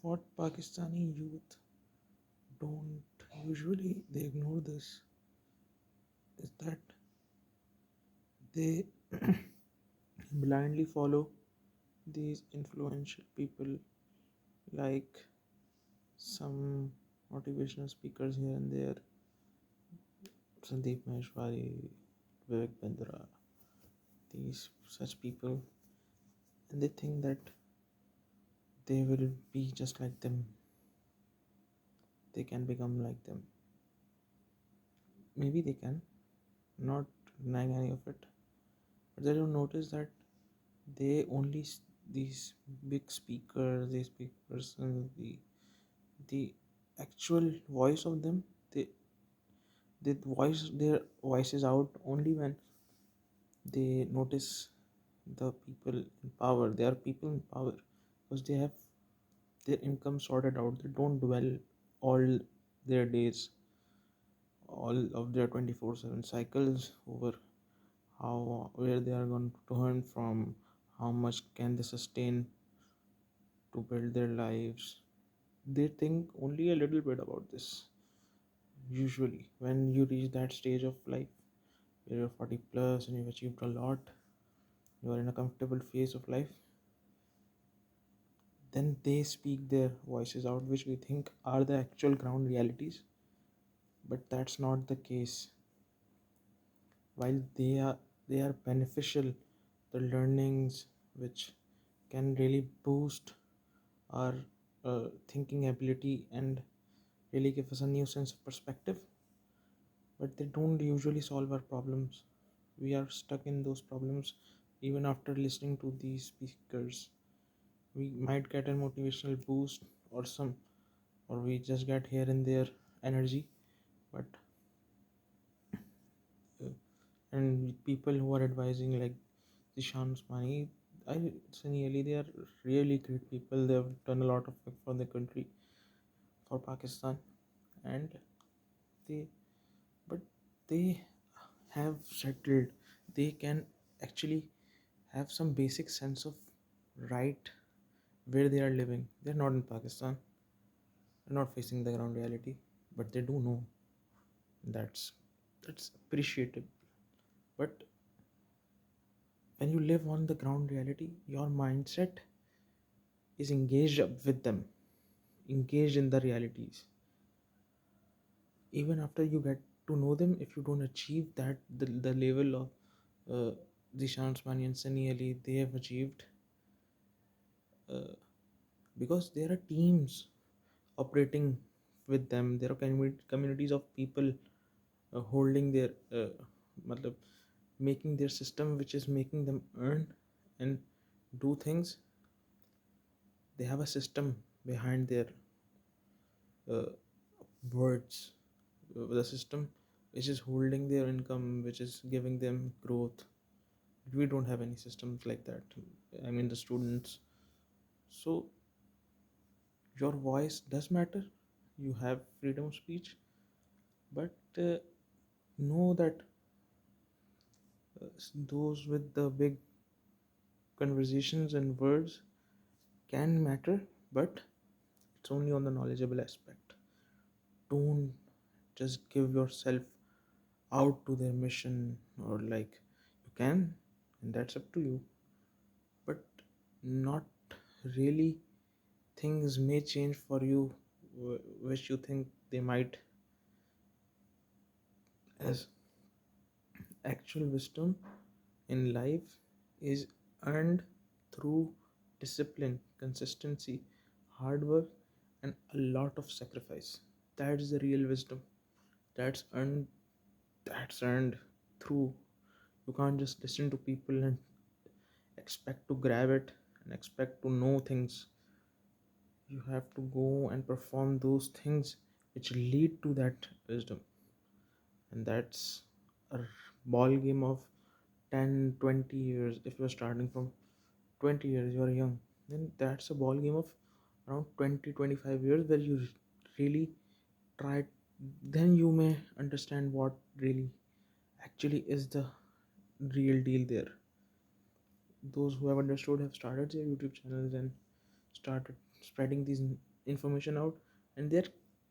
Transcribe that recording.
What Pakistani youth don't usually they ignore this is that they blindly follow these influential people like some motivational speakers here and there, Sandeep Maheshwari, Vivek Bindra, these such people, and they think that they will be just like them, they can become like them. Maybe they can, not denying any of it, but they don't notice that they only these big speakers, these big persons, the actual voice of them, they voice their voices out only when they notice the people in power. They are people in power because they have their income sorted out. They don't dwell all their days, all of their 24/7 cycles over how where they are going to earn from, how much can they sustain to build their lives. They think only a little bit about this. Usually, when you reach that stage of life where you're 40 plus and you've achieved a lot, you are in a comfortable phase of life, then they speak their voices out, which we think are the actual ground realities, but that's not the case. While they are beneficial, the learnings which can really boost our thinking ability and really give us a new sense of perspective, but they don't usually solve our problems. We are stuck in those problems even after listening to these speakers. We might get a motivational boost or some, or we just get here and there energy, but uh, and people who are advising like Zishan Usmani, I Sunny Ali, they are really great people. They have done a lot of work for the country, for Pakistan, and they, but they have settled. They can actually have some basic sense of right where they are living. They're not in Pakistan. They're not facing the ground reality, but they do know. That's appreciable. But when you live on the ground reality, your mindset is engaged up with them, engaged in the realities. Even after you get to know them, if you don't achieve that the level of Zishan Usmani and Sunny Ali they have achieved, uh, because there are teams operating with them. There are communities of people holding their matlab, making their system which is making them earn and do things. They have a system behind their uh, words, the system which is holding their income, which is giving them growth. We don't have any systems like that. I mean, the students. So your voice does matter. You have freedom of speech, but know that those with the big conversations and words can matter, but it's only on the knowledgeable aspect. Don't just give yourself out to their mission, or like you can, and that's up to you, but not really. Things may change for you, which you think they might, as actual wisdom in life is earned through discipline, consistency, hard work, and a lot of sacrifice. That's the real wisdom. That's earned. That's earned through. You can't just listen to people and expect to grab it and expect to know things. You have to go and perform those things which lead to that wisdom, and that's a ball game of 10, 20 years. If you're starting from 20 years, you're young, then that's a ball game of around 20, 25 years where you really try. Then you may understand what really actually is the real deal there. Those who have understood have started their YouTube channels and started spreading these information out, and they're